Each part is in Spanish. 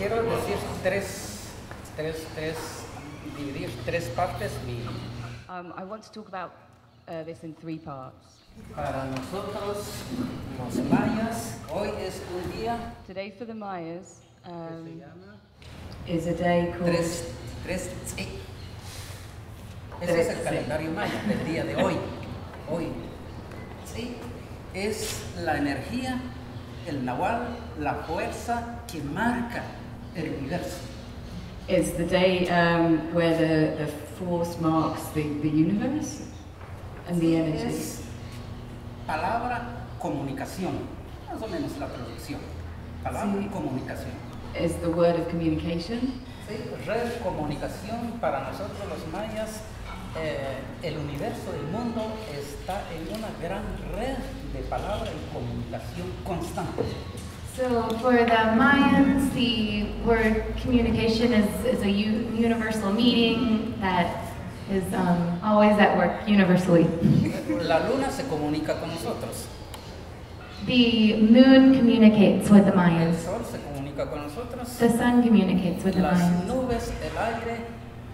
quiero decir dividir tres partes. I want to talk about this in 3 parts. Para nosotros, los mayas, hoy es un día. Today for the Mayas Se llama is a day called... sí. Ese es el calendario maya del día de hoy. Hoy, sí, es la energía, el nahual, la fuerza que marca el universo. It's the day where the force marks the universe and the energy. Es palabra, comunicación, más o menos la traducción. Palabra, Sí. comunicación. Is the word of communication. Sí, red, comunicación, para nosotros los mayas, el universo del mundo está en una gran red de palabra y comunicación constante. So for the Mayans, the word communication is a universal meaning that is always at work universally. La luna se comunica con nosotros. The moon communicates with the El Mayans. sol se comunica con nosotros. The sun communicates with the Las Mayans. nubes, el aire,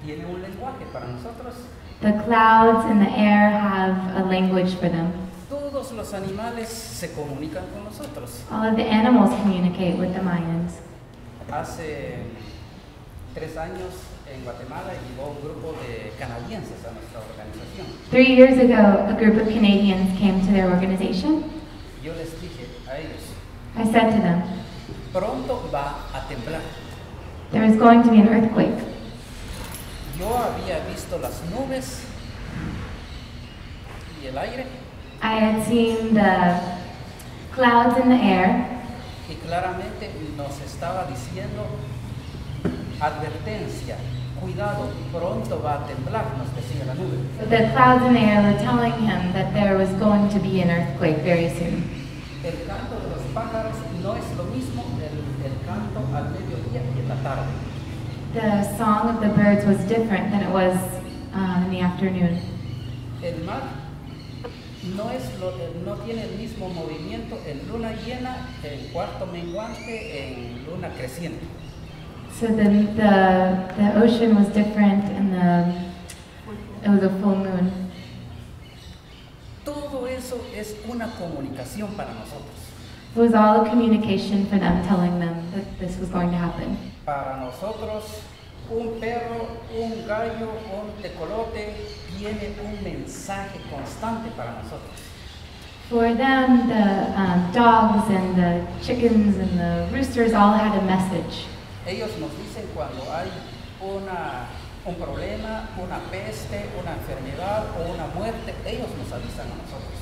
tienen un lenguaje para nosotros. The clouds and the air have a language for them. Todos los animales se comunican con nosotros. All of the animals communicate with the Mayans. Hace 3 años en Guatemala llegó un grupo de canadienses a nuestra organización. 3 years ago, a group of Canadians came to their organization. Yo les dije a ellos, I said to them, pronto va a temblar. there is going to be an earthquake. Yo había visto las nubes y el aire I had seen the clouds in the air, y claramente nos estaba diciendo advertencia, cuidado, pronto va a temblar, nos decía la nube. the clouds in the air were telling him that there was going to be an earthquake very soon. El canto de los pájaros no es lo mismo el canto al mediodía y en la tarde. The song of the birds was different than it was in the afternoon. El mar no tiene el mismo movimiento en luna llena, en cuarto menguante, en luna creciente. So the ocean was different and it was a full moon. Todo eso es una comunicación para nosotros. It was all a communication for them, telling them that this was going to happen. Para nosotros, un perro, un gallo, un tecolote tiene un mensaje constante para nosotros. For them, the dogs and the chickens and the roosters all had a message. Ellos nos dicen cuando hay un problema, una peste, una enfermedad o una muerte, ellos nos avisan a nosotros.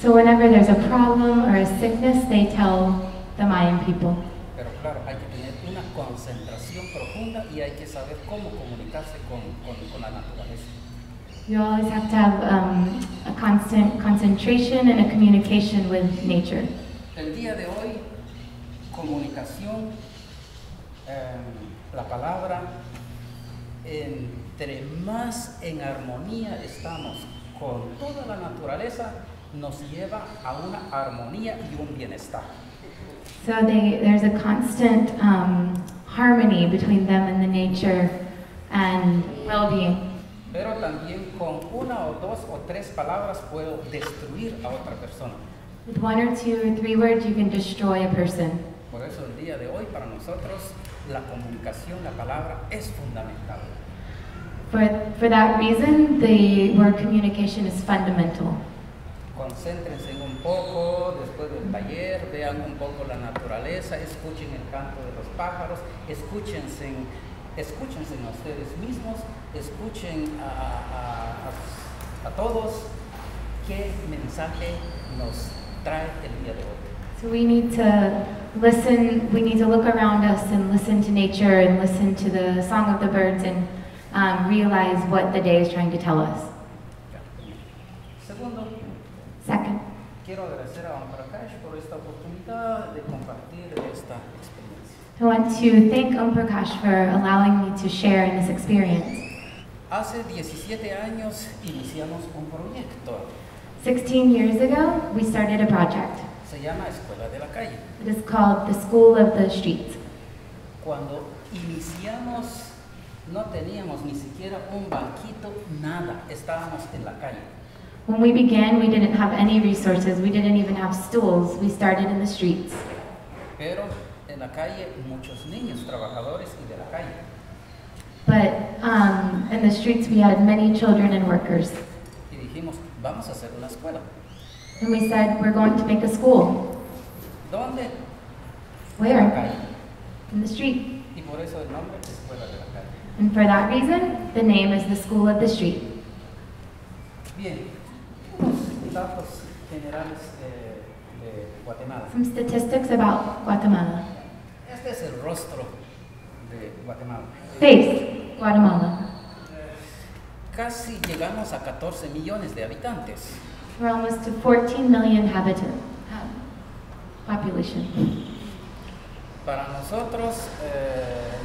So whenever there's a problem or a sickness, they tell the Mayan people. Pero claro, hay que tener una concentración profunda y hay que saber cómo comunicarse con la naturaleza. You always have to have a constant concentration and a communication with nature. El día de hoy, comunicación, la palabra, entre más en armonía estamos con toda la naturaleza, nos lleva a una armonía y un bienestar. So there's a constant harmony between them and the nature and well-being. Pero también con 1 o 2 o 3 palabras puedo destruir a otra persona. With 1 or 2 or 3 words, you can destroy a person. Por eso el día de hoy para nosotros la comunicación, la palabra es fundamental. For that reason, the word communication is fundamental. Concéntrense un poco después del taller, vean un poco la naturaleza, escuchen el canto de los pájaros, escúchense a ustedes mismos, escuchen a todos qué mensaje nos trae el día de hoy. So we need to listen, we need to look around us and listen to nature and listen to the song of the birds and realize what the day is trying to tell us. Segundo, Second, quiero agradecer a Omprakash por esta oportunidad de compartir esta experiencia. I want to thank Omprakash for allowing me to share in this experience. Hace 17 años iniciamos un proyecto, 16 years ago, we started a project. se llama Escuela de la Calle. It is called the School of the Streets. Cuando iniciamos, no teníamos ni siquiera un banquito, nada, estábamos en la calle. When we began, we didn't have any resources. We didn't even have stools. We started in the streets. Pero en la calle muchos niños trabajadores y de la calle. But in the streets, we had many children and workers. Y dijimos, vamos a hacer una escuela. And we said, we're going to make a school. ¿Dónde? Where? En la calle. In the street. Y por eso el nombre es Escuela de la Calle. And for that reason, the name is the School of the Street. Bien, unos datos generales de Guatemala. Some statistics about Guatemala. Este es el rostro de Guatemala. Face, Guatemala. Casi llegamos a 14 millones de habitantes. We're almost to 14 million population. Para nosotros,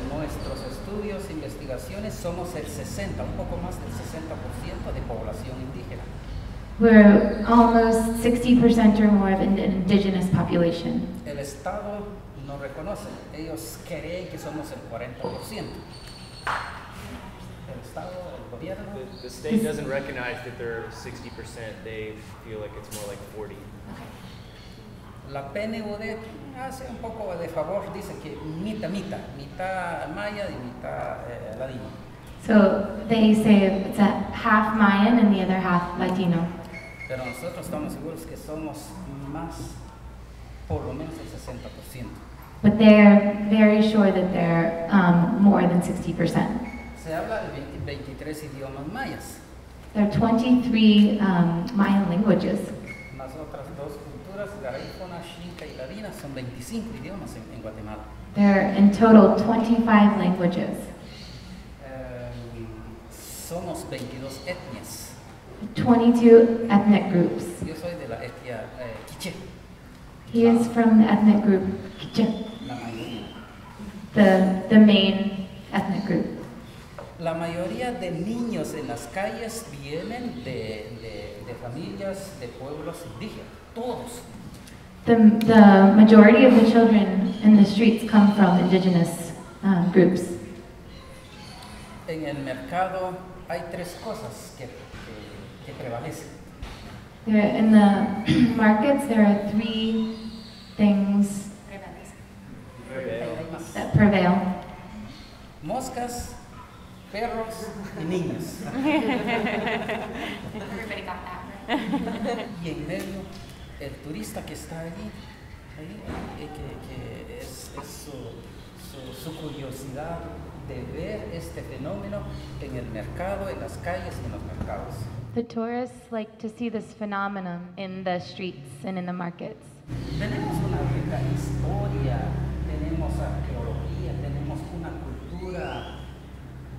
nuestros estudios e investigaciones somos el 60, un poco más del 60% de población indígena. We're almost 60% or more of an indigenous population. El Estado no reconoce, ellos creen que somos el 40%. El Estado, el gobierno. The state doesn't recognize that they're 60%, they feel like it's more like 40. La PNUD hace un poco de favor, dice que mitad maya y mitad ladino. So they say it's a half Mayan and the other half Latino. Pero nosotros estamos seguros que somos más, por lo menos el 60%. But they're very sure that they're more than 60%. Se habla de 23 idiomas mayas. There are 23 Mayan languages. Más otras dos culturas, garífuna, xinca y ladina, son 25 idiomas en Guatemala. There are in total 25 languages. Somos 22 etnias. 22 ethnic groups. Yo soy de la etnia quiché. He is from the ethnic group Quiché, La mayoría. the main ethnic group. La mayoría de niños en las calles vienen de familias de pueblos indígenas, todos. The majority of the children in the streets come from indigenous groups. En el mercado hay tres cosas que prevalecen. In the markets, there are three things that prevail. Moscas, perros y niños. Everybody got that. Y en medio, el turista que está allí, que es su curiosidad de ver este fenómeno en el mercado, en las calles y en los mercados. The tourists like to see this phenomenon in the streets and in the markets. Tenemos una rica historia, tenemos arqueología, tenemos una cultura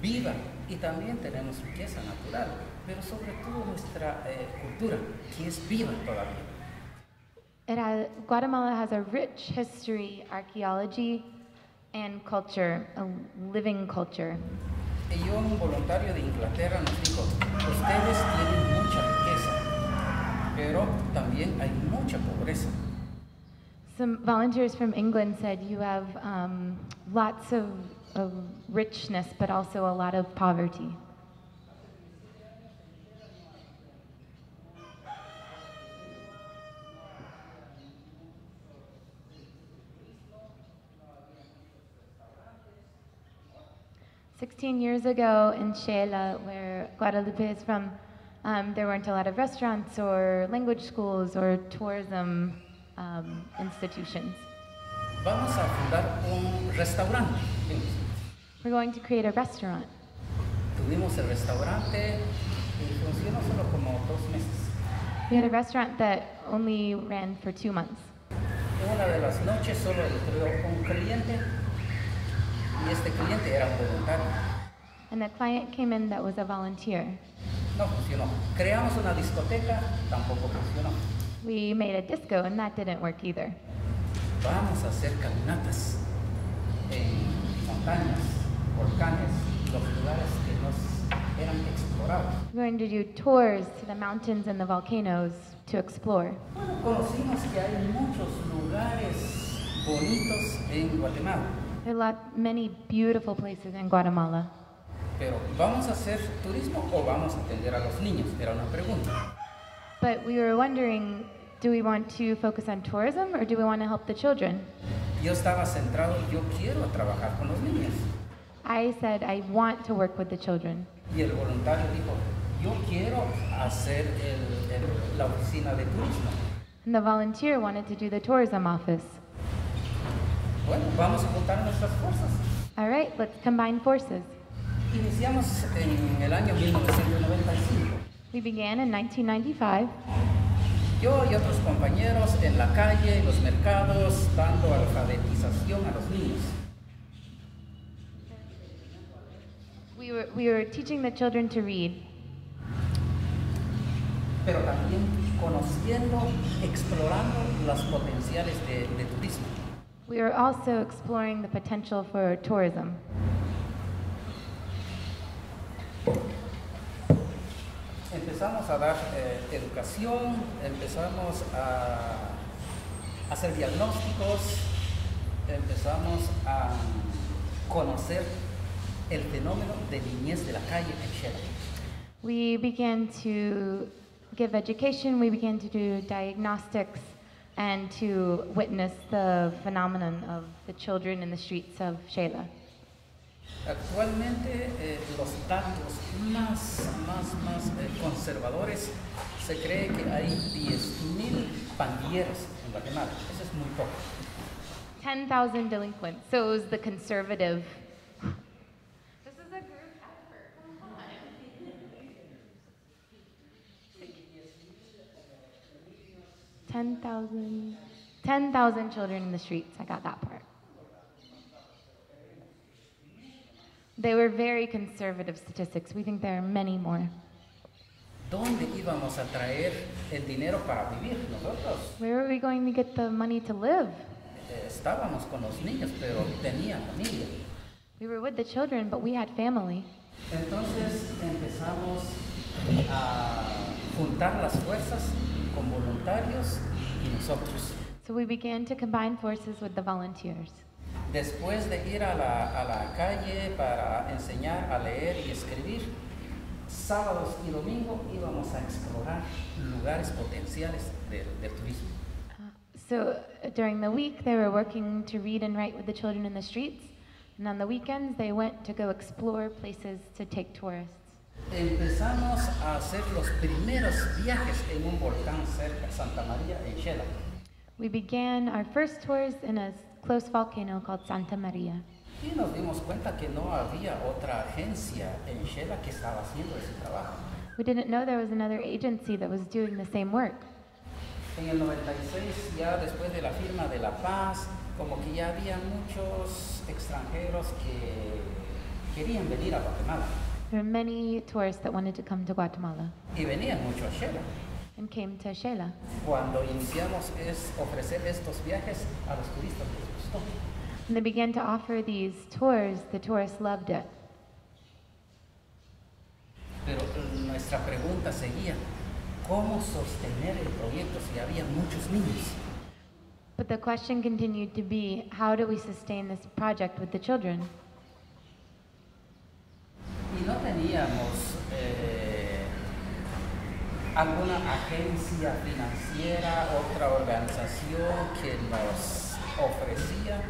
viva y también tenemos riqueza natural, pero sobre todo nuestra cultura, que es viva todavía. Guatemala has a rich history, archaeology, and culture, a living culture. Y un voluntario de Inglaterra nos dijo, ustedes tienen mucha riqueza, pero también hay mucha pobreza. Some volunteers from England said you have lots of richness, but also a lot of poverty. "16 years ago in Xela, where Guadalupe is from, there weren't a lot of restaurants or language schools or tourism institutions. Vamos a fundar un restaurante. We're going to create a restaurant. Tuvimos el restaurante y funcionó solo como 2 meses. We had a restaurant that only ran for 2 months. Una de las noches solo entró un cliente y este cliente era un voluntario. And the client came in that was a volunteer. No funcionó. Creamos una discoteca, tampoco funcionó. We made a disco and that didn't work either. Vamos a hacer caminatas en montañas, volcanes, los lugares que nos eran explorados. We're going to do tours to the mountains and the volcanoes to explore. Bueno, conocimos que hay muchos lugares bonitos en Guatemala. There are many beautiful places in Guatemala. Pero ¿vamos a hacer turismo o vamos a atender a los niños? Era una pregunta. But we were wondering, do we want to focus on tourism or do we want to help the children? Yo estaba centrado, yo quiero trabajar con los niños. I said I want to work with the children. Y el voluntario dijo, yo quiero hacer la oficina de turismo. And the volunteer wanted to do the tourism office. Bueno, vamos a juntar nuestras fuerzas. All right, let's combine forces. Iniciamos en el año 1995. We began in 1995. Yo y otros compañeros en la calle, en los mercados, dando alfabetización a los niños. We were teaching the children to read, Pero también conociendo, explorando las potenciales de turismo. we were also exploring the potential for tourism. Empezamos a dar educación, empezamos a hacer diagnósticos, empezamos a conocer el fenómeno de niñez de la calle en Xela. We began to give education, we began to do diagnostics, and to witness the phenomenon of the children in the streets of Xela. Actualmente los datos más conservadores, se cree que hay 10,000 pandilleros en Guatemala. Eso es muy poco. 10,000 delinquents. So it was the conservative. This is a group effort. Come on. 10,000 children in the streets. I got that part. They were very conservative statistics. We think there are many more. ¿Dónde íbamos a traer el dinero para vivir nosotros? Where are we going to get the money to live? Estábamos con los niños, pero tenía familia. We were with the children, but we had family. Entonces empezamos a juntar las fuerzas con voluntarios y nosotros. So we began to combine forces with the volunteers. Después de ir a la calle para enseñar a leer y escribir, sábados y domingo íbamos a explorar lugares potenciales de turismo. So during the week, they were working to read and write with the children in the streets, and on the weekends, they went to go explore places to take tourists. Empezamos a hacer los primeros viajes en un volcán cerca de Santa María, en Xela. We began our first tours in a close volcano called Santa Maria. Y nos dimos cuenta que no había otra agencia en Xela que estaba haciendo ese trabajo. We didn't know there was another agency that was doing the same work. En el 96, ya después de la firma de la paz, como que ya había muchos extranjeros que querían venir a Guatemala. There were many tourists that wanted to come to Guatemala Y venían mucho a Xela. and came to Xela. Cuando iniciamos ofrecer estos viajes a los turistas les gustó. And they began to offer these tours. The tourists loved it. Pero nuestra pregunta seguía, ¿cómo sostener el proyecto si había muchos niños? But the question continued to be, how do we sustain this project with the children? Y no teníamos alguna agencia financiera, otra organización que nos ofrecía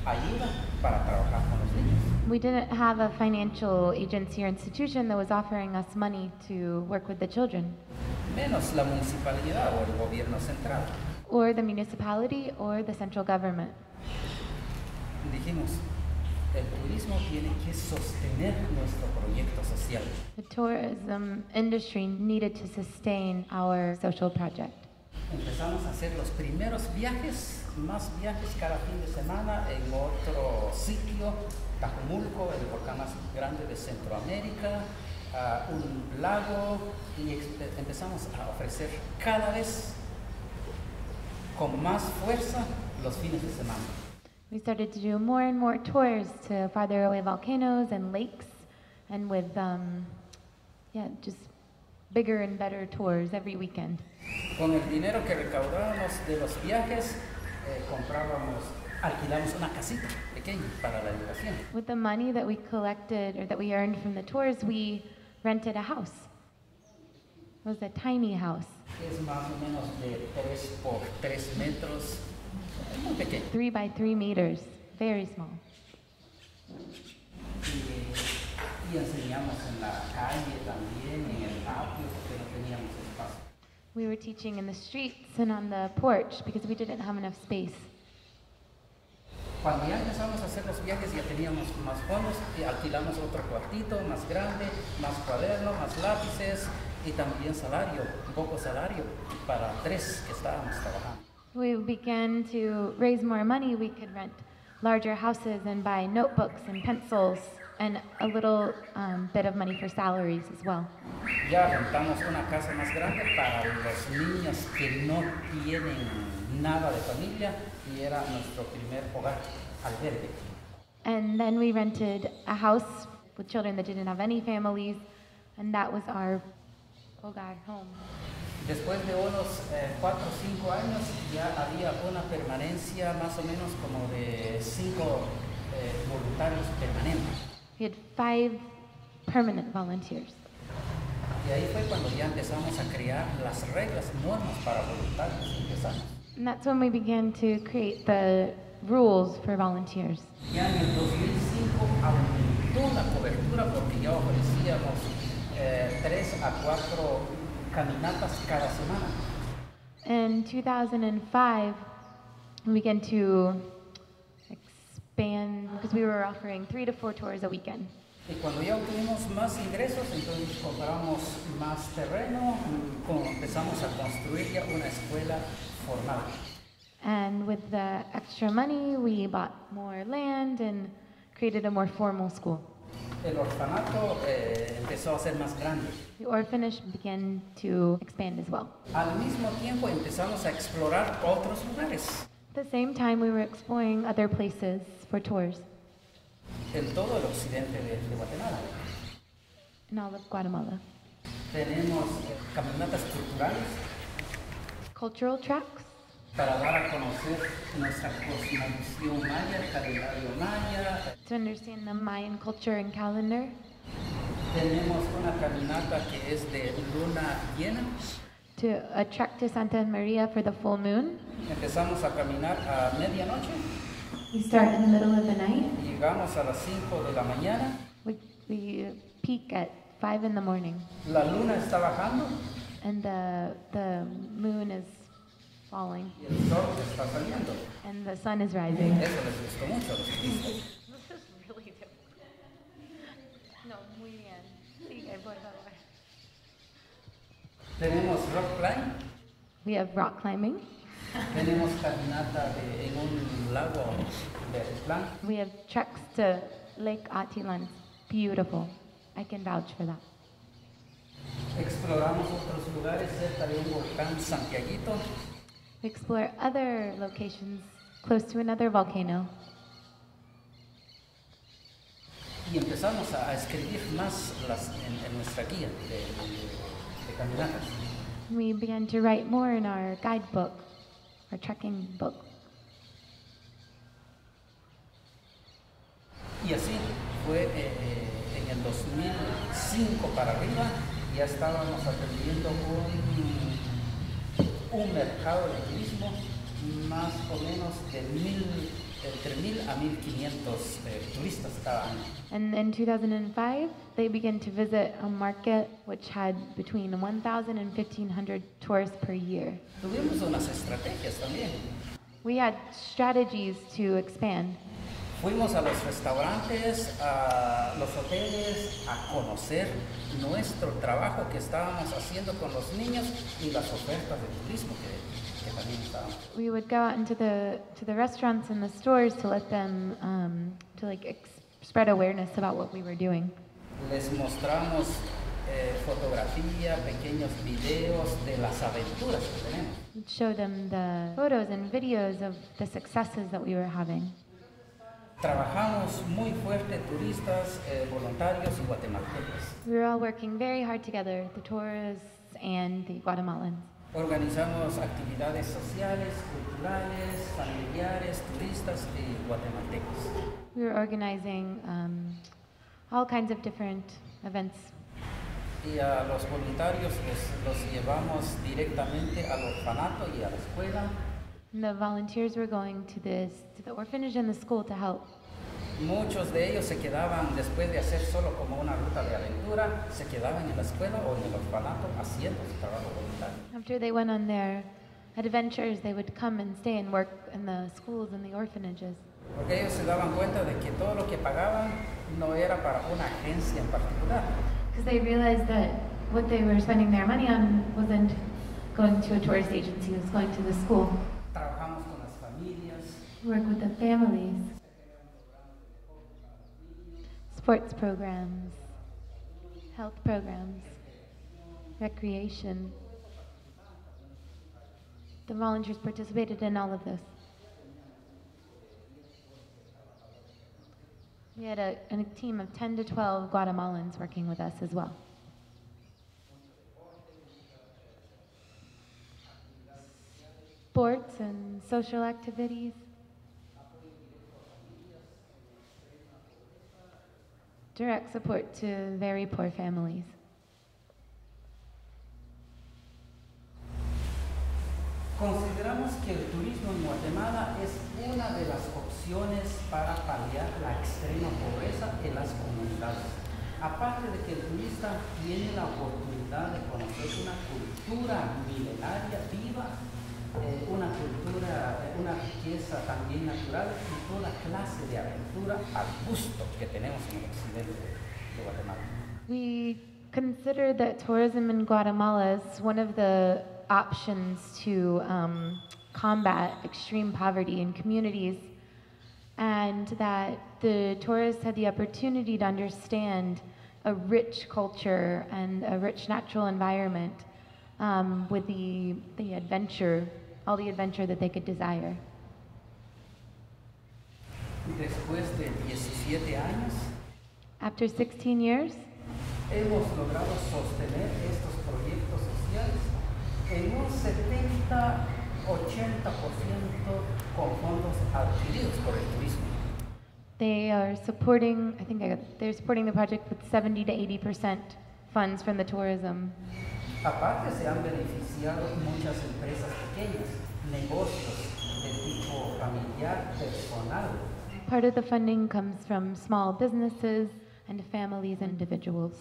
ayuda para trabajar con los niños. We didn't have a financial agency or institution that was offering us money to work with the children, Menos la municipalidad o el gobierno central. or the municipality or the central government. Dijimos, el turismo tiene que sostener nuestro proyecto social. The tourism industry needed to sustain our social project. Empezamos a hacer los primeros viajes, más viajes cada fin de semana en otro sitio, Tajumulco, el volcán más grande de Centroamérica, un lago, y empezamos a ofrecer cada vez con más fuerza los fines de semana. We started to do more and more tours to farther away volcanoes and lakes, and with just bigger and better tours every weekend. Con el dinero que recaudábamos de los viajes, comprábamos alquilamos una casita pequeña para la educación. With the money that we collected or that we earned from the tours, we rented a house. It was a tiny house. Es más o menos de 3 por 3 metros, muy pequeño. 3 by 3 meters, very small. Y enseñamos en la calle también, en el patio, porque no teníamos espacio. We were teaching in the streets and on the porch because we didn't have enough space. Cuando ya empezamos a hacer los viajes ya teníamos más fondos y alquilamos otro cuartito más grande, más cuadernos, más lápices y también salario, un poco salario para 3 que estábamos trabajando. We began to raise more money. We could rent larger houses and buy notebooks and pencils and a little bit of money for salaries as well. Ya rentamos una casa más grande para los niños que no tienen nada de familia y era nuestro primer hogar, albergue. And then we rented a house with children that didn't have any families, and that was our hogar, home. Después de unos 4 o 5 años ya había una permanencia más o menos como de 5 voluntarios permanentes. We had 5 permanent volunteers. Y ahí fue cuando ya empezamos a crear las reglas, normas para voluntarios. Empezamos. And that's when we began to create the rules for volunteers. Ya en el 2005 aumentó la cobertura porque ya ofrecíamos 3 a 4 caminatas cada semana. In 2005, we began to expand because we were offering 3 to 4 tours a weekend. Y cuando ya obtuvimos más ingresos, entonces compramos más terreno, empezamos a construir ya una escuela formal. And with the extra money, we bought more land and created a more formal school. El orfanato empezó a ser más grande. The orphanage began to expand as well. Al mismo tiempo empezamos a explorar otros lugares. At the same time, we were exploring other places for tours En todo el occidente de Guatemala. in all of Guatemala. Tenemos caminatas culturales Cultural tracks para dar a conocer nuestra cosmovisión maya, el calendario maya. to understand the Mayan culture and calendar. Tenemos una caminata que es de luna llena. To a trek to Santa Maria for the full moon. Empezamos a caminar a medianoche We start in the middle of the night. y llegamos a las 5 de la mañana. We peak at 5 in the morning, La luna está bajando and the moon is falling, y el sol está saliendo. and the sun is rising. Eso les gustó mucho a los turistas. This is really difficult. No, muy bien. Sigue, por favor. Tenemos rock climb, We have rock climbing. tenemos caminata en un lago de Escuela. We have treks to Lake Atilan. Beautiful. I can vouch for that. Exploramos otros lugares cerca de un volcán Santiaguito. We explore other locations close to another volcano. Y empezamos a escribir más en nuestra guía de caminatas. We began to write more in our guidebook, our trekking book. Y así fue en el 2005 para arriba, ya estábamos atendiendo un mercado de turismo más o menos de entre 1,000 a 1,500 turistas cada año. And in 2005, they began to visit a market which had between 1,000 and 1,500 tourists per year. Tuvimos unas estrategias también. We had strategies to expand. Fuimos a los restaurantes, a los hoteles, a conocer nuestro trabajo que estábamos haciendo con los niños y las ofertas de turismo que también estábamos. We would go out into the restaurants and the stores to let them spread awareness about what we were doing. Les mostramos fotografía, pequeños videos de las aventuras que tenemos. We'd show them the photos and videos of the successes that we were having. Trabajamos muy fuerte, turistas, voluntarios y guatemaltecos. We were all working very hard together, the tourists and the Guatemalans. Organizamos actividades sociales, culturales, familiares, turistas y guatemaltecos. We were organizing all kinds of different events. Y a los voluntarios los llevamos directamente al orfanato y a la escuela. And the volunteers were going to the orphanage and the school to help. Muchos de ellos se quedaban, después de hacer solo como una ruta de aventura, se quedaban en la escuela o en el orfanato haciendo su trabajo voluntario. After they went on their adventures, they would come and stay and work in the schools and the orphanages. Porque ellos se daban cuenta de que todo lo que pagaban no era para una agencia en particular. Because they realized that what they were spending their money on wasn't going to a tourist agency, it was going to the school. Trabajamos con las familias. Work with the families. Sports programs, health programs, recreation. The volunteers participated in all of this. We had a team of 10 to 12 Guatemalans working with us as well. Sports and social activities. Direct support to very poor families. Consideramos que el turismo en Guatemala es una de las opciones para paliar la extrema pobreza en las comunidades. Aparte de que el turista tiene la oportunidad de conocer una cultura milenaria viva, una cultura, una riqueza también natural y toda clase de aventura al gusto que tenemos en el occidente de Guatemala. We consider that tourism in Guatemala is one of the options to combat extreme poverty in communities, and that the tourists had the opportunity to understand a rich culture and a rich natural environment with the adventure, all the adventure that they could desire. Después de 17 años, After 16 years, hemos logrado sostener estos proyectos sociales en un 70-80% con fondos adquiridos por el turismo. they are supporting, they're supporting the project with 70 to 80% funds from the tourism. Aparte se han beneficiado muchas empresas pequeñas, negocios de tipo familiar, personal. Part of the funding comes from small businesses and families and individuals.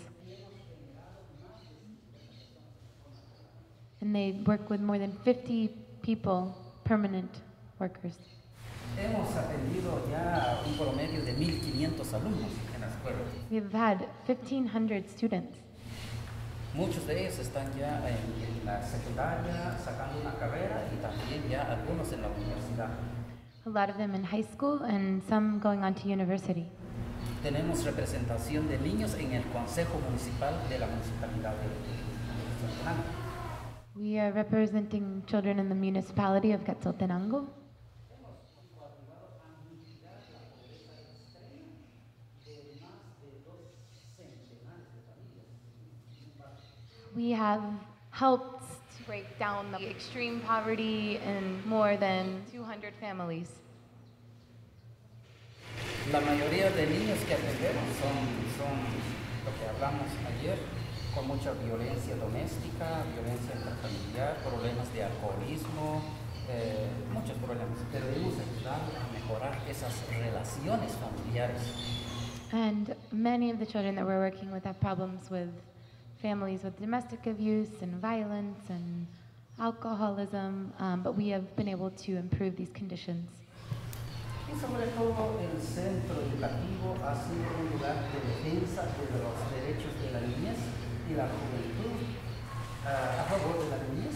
And they work with more than 50 people, permanent workers. Hemos atendido ya un promedio de 1.500 alumnos en la escuela. We've had 1,500 students. Muchos de ellos están ya en la secundaria sacando una carrera y también ya algunos en la universidad. A lot of them in high school and some going on to university. Tenemos representación de niños en el Consejo Municipal de la Municipalidad de Quetzaltenango. We are representing children in the municipality of Quetzaltenango. We have helped to break down the extreme poverty in more than 200 families. La mayoría de niños que atendemos son lo que hablamos ayer, con mucha violencia doméstica, violencia intrafamiliar, problemas de alcoholismo, muchos problemas, pero hemos ayudado a mejorar esas relaciones familiares. And many of the children that we're working with have problems with families with domestic abuse and violence and alcoholism, but we have been able to improve these conditions. Y sobre todo el centro educativo ha sido un lugar de defensa de los derechos de la niñez y la juventud, a favor de la niñez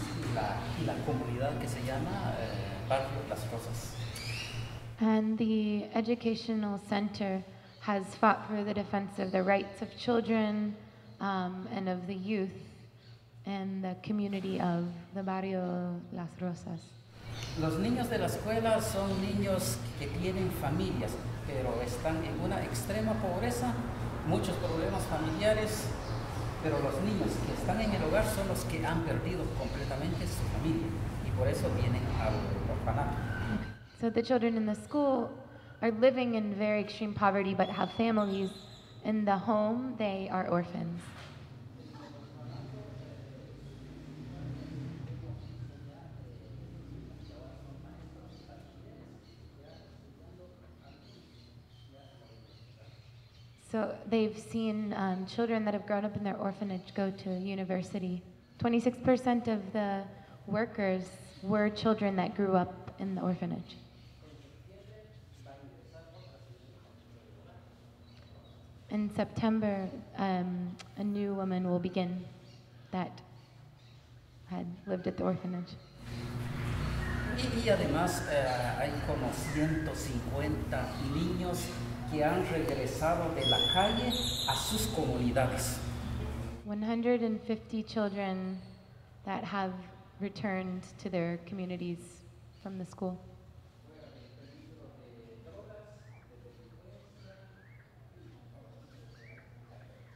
y la comunidad que se llama Barrio Las Rosas. And the educational center has fought for the defense of the rights of children and of the youth in the community of the Barrio Las Rosas. Los niños de la escuela son niños que tienen familias, pero están en una extrema pobreza, muchos problemas familiares pero los niños que están en el hogar son los que han perdido completamente su familia y por eso vienen al orfanato. So the children in the school are living in very extreme poverty but have families. In the home, they are orphans. So they've seen children that have grown up in their orphanage go to university. 26% of the workers were children that grew up in the orphanage. In September, a new woman will begin that had lived at the orphanage. Y además hay como 150 niños que han regresado de la calle a sus comunidades. 150 children that have returned to their communities from the school.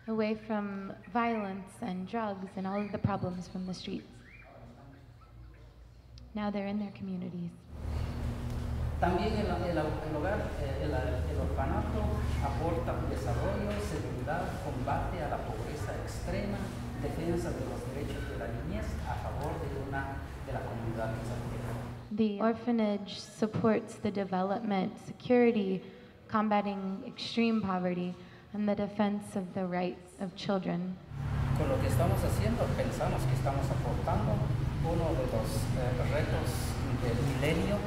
Away from violence and drugs and all of the problems from the streets. Now they're in their communities. También el hogar, el orfanato aporta desarrollo, seguridad, combate a la pobreza extrema, defensa de los derechos de la niñez a favor de la comunidad extranjera. The orphanage supports the development, security, combating extreme poverty, and the defense of the rights of children. Con lo que estamos haciendo, pensamos que estamos aportando uno de los retos del milenio.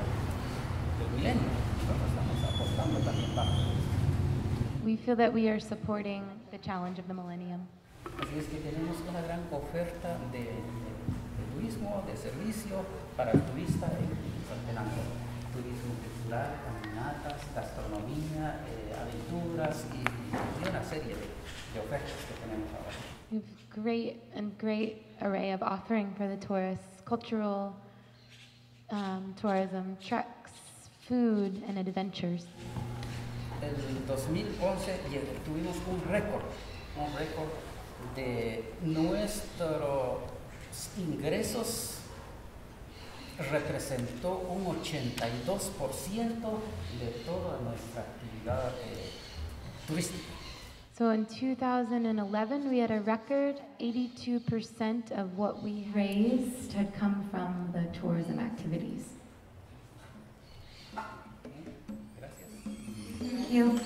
Nosotros estamos aportando también parte. We feel that we are supporting the challenge of the millennium. Así es que tenemos una gran oferta de turismo, de servicio para el turista en Guatemala. Turismo cultural, caminatas, gastronomía, aventuras y una serie de ofertas que tenemos ahora. We have great array of offering for the tourists, cultural tourism, treks, food, and adventures. En 2011 tuvimos un récord de nuestros ingresos representó un 82% de toda nuestra actividad turística. So in 2011, we had a record 82% of what we raised had come from the tourism activities. Gracias. Thank you.